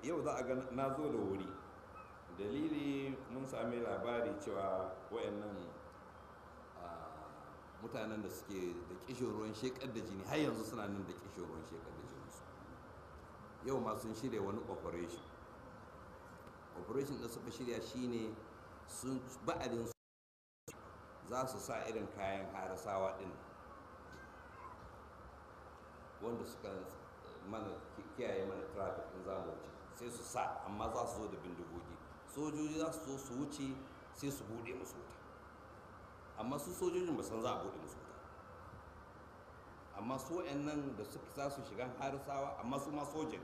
yau za a ga na zo da wuri, dalili mun sami labari cewa wayannan mutanen da suke da kishin ruwan shekar da jini har yanzu suna nan da kishin ruwan shekar da jininsu. Yau ma sun shirya wani operation da suka shirya shine sun ba'adin za su sa irin kayan harasawa din wanda suka mana kiyaye mana traffic din zamu wuce, sai su sa, amma za su zo da bindigogi. Sojoji za su zo su wuce sai su bude musu wuta, amma su sojojin ba san za a bude musu wuta, amma su nan da suka za su shiga harisawa, amma su ma sojan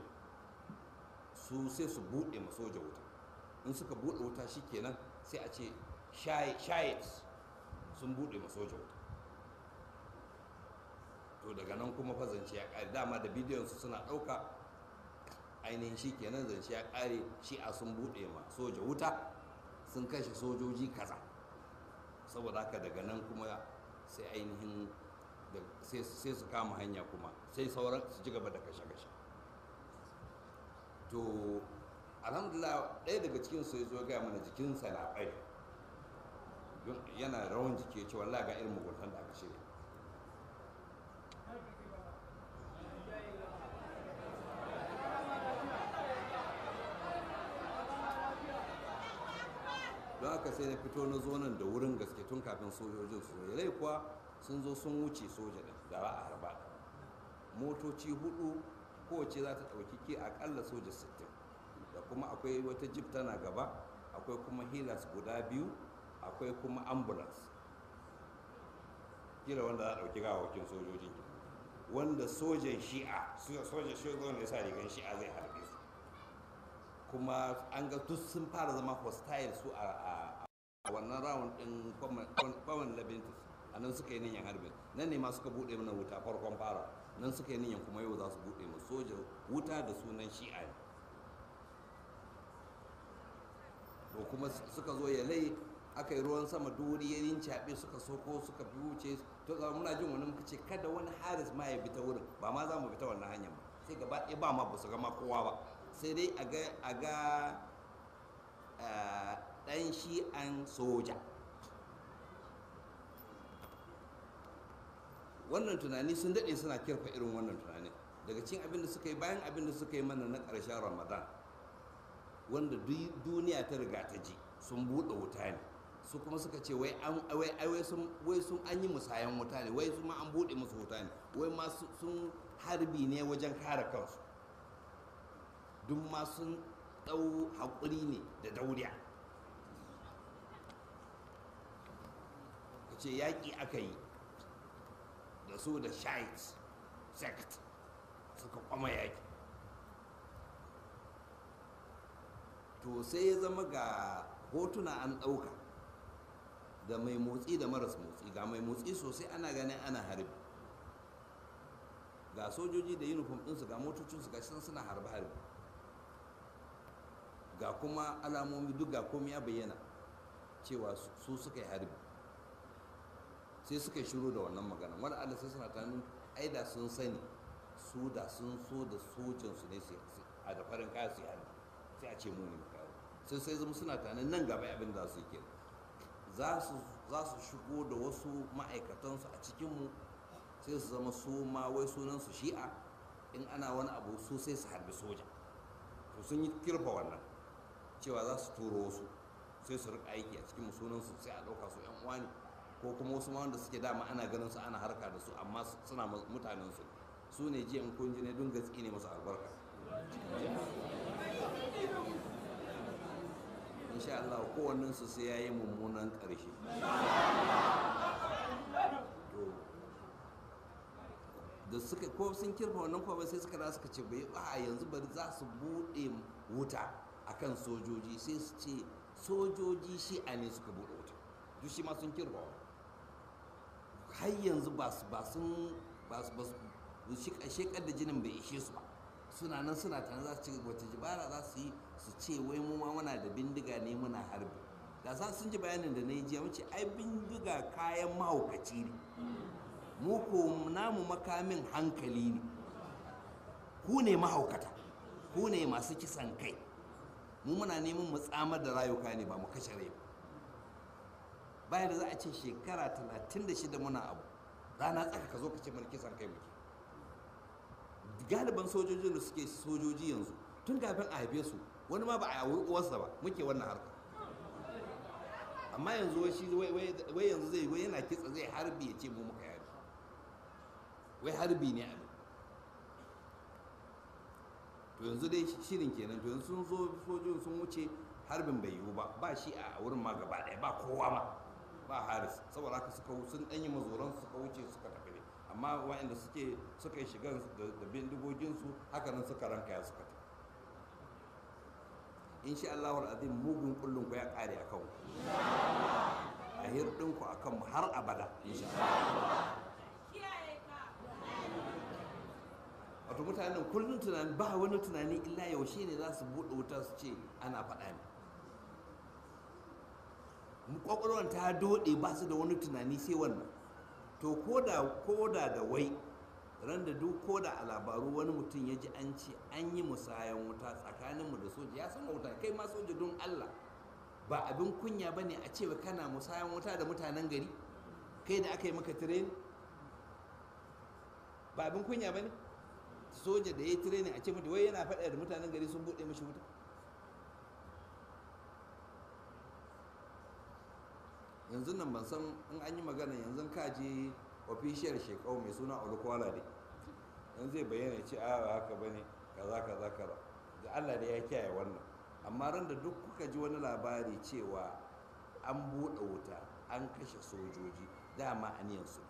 su sai su bude ma soja wuta. In suka bude wuta shikenan sai a ce shayes sun bude ma soja wuta. To daga nan kuma fa zance ya kare, dama da bidiyon su suna dauka ainihin shikenan zance ya kare, shi'a sun bude ma soja wuta, sun kashe sojoji kaza. Saboda haka daga nan kuma sai ainihin sai su kama hanya kuma sai sauran su ci gaba da kashe-kashe. To alhamdulillah ɗaya daga cikin su ya zo gaya mana jikinsa na ɓari, yana rawan jiki ya ce wallahi ga irin muguntan da aka shirya. Don haka sai na fito na zo nan da wurin gaske tun kafin sojojin su zo. Yalai kuwa sun zo sun wuce soja da ba a harba. Motoci 4 kowace za ta ɗauki ke akalla soja 60, da kuma akwai wata jeep tana gaba, akwai kuma healers guda 2, akwai kuma ambulance kila wanda za a ɗauki gawakin sojojin, wanda sojan shi'a ne sa rigan shi'a zai harbe su. Kuma an ga duk sun fara zama hostile su a wannan round din common labintus, a nan suka yi niyan harbin, nan ne ma suka buɗe mana wuta farkon fara, nan suka yi niyan kuma yau za su buɗe mu soja wuta da sunan shi'a ne. to kuma suka zo Yalai aka yi ruwan sama duri ya rincaɓe, suka soko suka fi wuce. To muna jin wani muka ce kada wani haris ma ya bi ta wurin, ba ma za mu bi ta wannan hanyar ba, sai gaba ɗaya ba ma ba su gama kowa ba, sai dai a ga ɗan shi'an soja. Wannan tunani sun daɗe suna kirfa irin wannan tunani. Daga cikin abin da suka yi, bayan abin da suka yi mana na ƙarshen Ramadan, wanda duniya ta riga ta ji, sun buɗe wuta ne, su kuma suka ce wai sun an yi musayan wuta ne, wai su ma an buɗe musu wuta ne, wai ma sun harbi ne wajen kare kansu, duk ma sun ɗau haƙuri ne da dauriya. Ka ce yaƙi aka yi da su da Sheikh sect suka kwama yaƙi. To sai ya zama ga hotuna an ɗauka da mai motsi da maras motsi. Ga mai motsi sosai ana ganin ana harbi, ga sojoji da uniform ɗinsu, ga motocinsu ga suna harbe-harbe, ga kuma alamomi duk ga komai ya bayyana cewa su suka yi harbi. Sai suka shiru da wannan magana. Wani Allah sai suna tunanin ai da sun sani, su da sun so da sojansu ne a da farin kaya su yi harbi, sai a ce mu ne kawo. Sai zama suna tunanin nan gaba abin da su yi kenan, za su shigo da wasu ma'aikatansu a cikinmu, sai su zama su ma wai sunansu shi'a, in ana wani abu su sai su harbi soja. To sun yi kirfa wannan cewa za su turo wasu sai su rika aiki a cikin sunansu, sai a ɗauka su 'yan uwa ne, ko kuma wasu ma wanda suke dama ana ganin su ana harka da su, amma suna mutanen su ne jiyan kunji ne don gatsi ne masu albarka. Insha Allah kowannen su sai yayi mummunan ƙarshe. Da suka ko sun kirfa wannan ko sai suka da suka ce bai a yanzu bari za su bude wuta akan sojoji, sai su ce sojoji shi'a ne suka bude wuta, duk shi ma sun kirfa. Har yanzu ba sun shekar da jinin bai ishe su ba, suna nan suna tana za su ci wata jibara za su yi, su ce wai mu ma muna da bindiga ne muna harbi. Da za sun ji bayanin da na yi jiya, mace ai bindiga kayan mahaukaci ne, mu ko namu makamin hankali ne, ku ne mahaukata. ku ne masu kisan kai, mu muna neman mu tsamar da rayuka ne ba mu kashe rai ba. Bayan da za a ce shekara 36 muna abu, rana tsaka ka zo ka ce mana kisan kai muke. Galiban sojojin da suke sojoji yanzu tun kafin a haife su wani ma ba a wuri uwarsa ba muke wannan harka. Amma yanzu wai yanzu wai yana kitsa zai harbi ya ce mu muka yi harbi, wai harbi ne abin. To yanzu dai shirin kenan, to yanzu sun zo sojojin sun wuce, harbin bai yiwu ba shi a wurin ma gaba ɗaya, ba kowa ma, ba haris. Saboda haka sun ɗanyi mazoran suka wuce suka tafi ne. Amma waɗanda suka yi shigan da bindigoginsu haka nan suka ranka ya suka tafi. Insha Allahul azim mugun kullun ku ya ƙare a kanku, a hirɗinku a kanmu har abada insha Allah. Wato mutanen kullum tunani, ba wani tunani illa yaushe ne za su buɗe wuta su ce ana faɗa ne. Kwakwalwar ta doɗe, ba su da wani tunani sai wannan. To ko da wai ran da duk ko da a labaru wani mutum ya ji an ce an yi musayan wuta tsakaninmu da soja, ya san wuta kai ma soja don Allah ba abin kunya ba ne a cewa kana musayan wuta da mutanen gari, kai da aka yi maka tireni, ba abin kunya ba ne soja da ya yi tireni a ce mutu wai yana faɗa da mutanen gari sun buɗe mashi wuta. Yanzu nan ban san in an yi magana yanzu kaji official Sheikh mai suna Olukwala ne yanzu zai bayyana ya ce a haka bane kaza kaza kaza, da Allah da ya kiyaye wannan. Amma ran da duk kuka ji wani labari cewa an buɗe wuta an kashe sojoji, dama aniyansu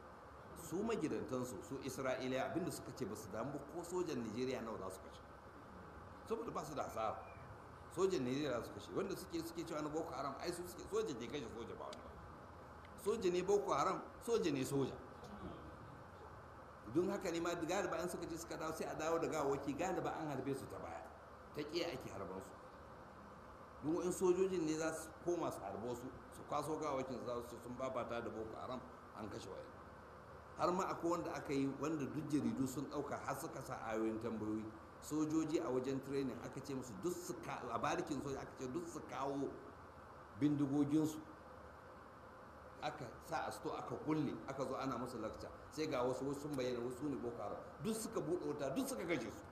su magidantansu su Isra'iliya abinda suka ce ba su damu ko sojan Nigeria nawa za su kashe, saboda ba su da hasara. Sojan Nigeria za su kashe, wanda suke cewa na Boko Haram ai su suke soja ke kashe soja ba wani ba. Soja ne Boko Haram, soja ne soja. Don haka ne ma galiba an suka je suka dawo sai a dawo da gawawaki, galiba an harbe su ta baya, ta ƙiya ake harban su. Don in sojojin ne za su koma su harbo su kwaso gawawakin za su sun babata da Boko Haram an kashe waye. Har ma akwai wanda aka yi wanda duk jaridu sun ɗauka har suka sa ayoyin tambayoyi. Sojoji a wajen training aka ce musu duk su a barikin soja aka ce duk su kawo bindigoginsu, aka sa a sto aka kulle, aka zo ana musu lakca, sai ga wasu sun bayyana wasu ne Boko Haram, duk suka buɗe wuta duk suka kashe su.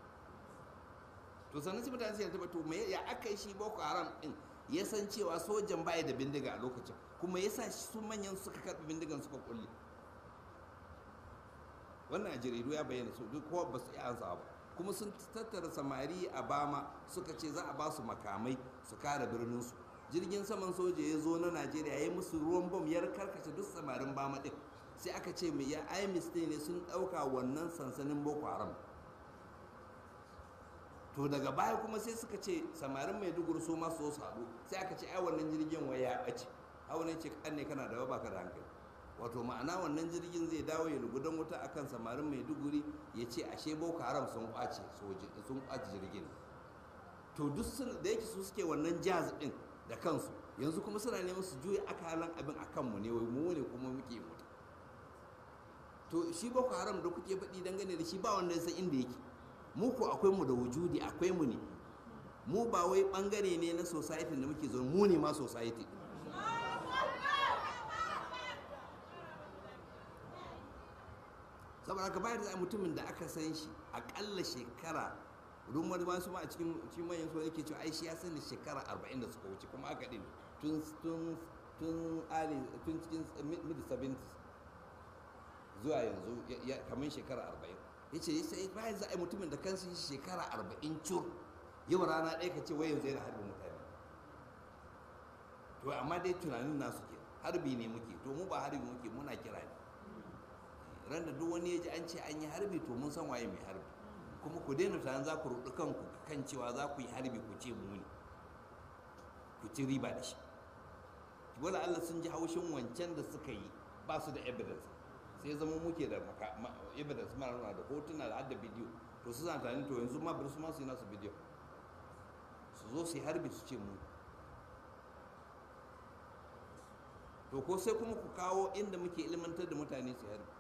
To sannan sai mutane sai ta to me ya aka yi shi Boko Haram din ya san cewa sojan baya da bindiga a lokacin, kuma yasa su manyan suka karɓi bindigan suka kulle. Wannan a jaridu ya bayyana su duk kowa ba su iya ansa ba, kuma sun tattara samari a Bama suka ce za a ba su makamai su kare birnin su. Jirgin saman soja ya zo na Najeriya ya yi musu ruwan bom ya karkace duk samarin Bama din, sai aka ce mai ya ai mistake ne sun ɗauka wannan sansanin Boko Haram. To daga baya kuma sai suka ce samarin Maiduguri su ma su haɗu, sai aka ce ai wannan jirgin wai ya ɓace. Hawan ce kan ne kana da ba ka da hankali. Wato ma'ana wannan jirgin zai dawo ya lugudan wuta akan samarin Maiduguri ya ce ashe Boko Haram sun kwace jirgin. To duk da yake su suke wannan jazz din da kansu, yanzu kuma suna neman su juya akalan abin a kanmu ne, wai mu ne kuma muke mutu. To shi Boko Haram da kuke faɗi dangane da shi ba wanda ya san inda yake. Mu ko akwai mu da wujudi, akwai mu ne. Mu ba wai bangare ne na society da muke zo, mu ne ma society. Saboda haka bayar da mutumin da aka san shi akalla shekara, rumar masu ma a cikin manyan so yake cewa ai shi ya sani shekara 40 da suka wuce, kuma aka din tun cikin mid 70s zuwa yanzu kamar shekara 40. yace sai bayan za a yi mutumin da kansa shekara 40 cur, yau rana ɗaya ka ce wai yanzu yana harbin mutane. To amma dai tunanin nasu ke harbi ne muke, to mu ba harbi muke, muna kira ne. Ran da duk wani ya ji an ce an yi harbi to mun san waye mai harbi, kuma ku daina tunanin za ku ruɗu kanku kan cewa za ku yi harbi ku ce mu ne, ku ci riba da shi. Wala Allah sun ji haushin wancan da suka yi ba su da evidence, sai zama muke da evidence mara nuna da hotuna da hadda bidiyo, to su zan tunanin to yanzu ma bari su ma su yi nasu bidiyo su zo su yi harbi su ce mu. To ko sai kuma ku kawo inda muke ilmantar da mutane su harbi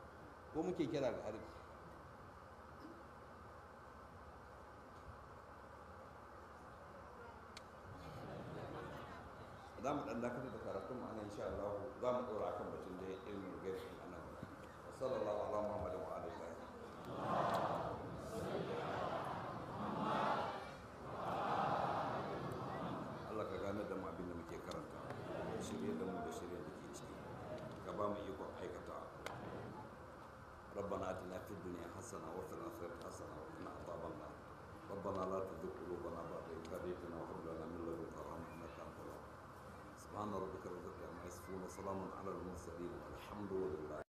ko muke kira ga harbi. za mu dan dakatar da karatun ma'ana insha Allah za mu dora akan batun da ilmin gaibi din anan wa sallallahu ala muhammadin wa alihi Allah ka gane da mu abin da muke karanta shirye da mu da shirye da ke ciki ka ba mu ikon aikata ربنا آتنا في الدنيا حسنة وفي الآخرة حسنة وقنا عذاب النار ربنا لا تزغ قلوبنا بعد إذ هديتنا وهب لنا من لدنك رحمة إنك أنت الوهاب سبحان ربك رب العزة عما يصفون وسلام على المرسلين والحمد لله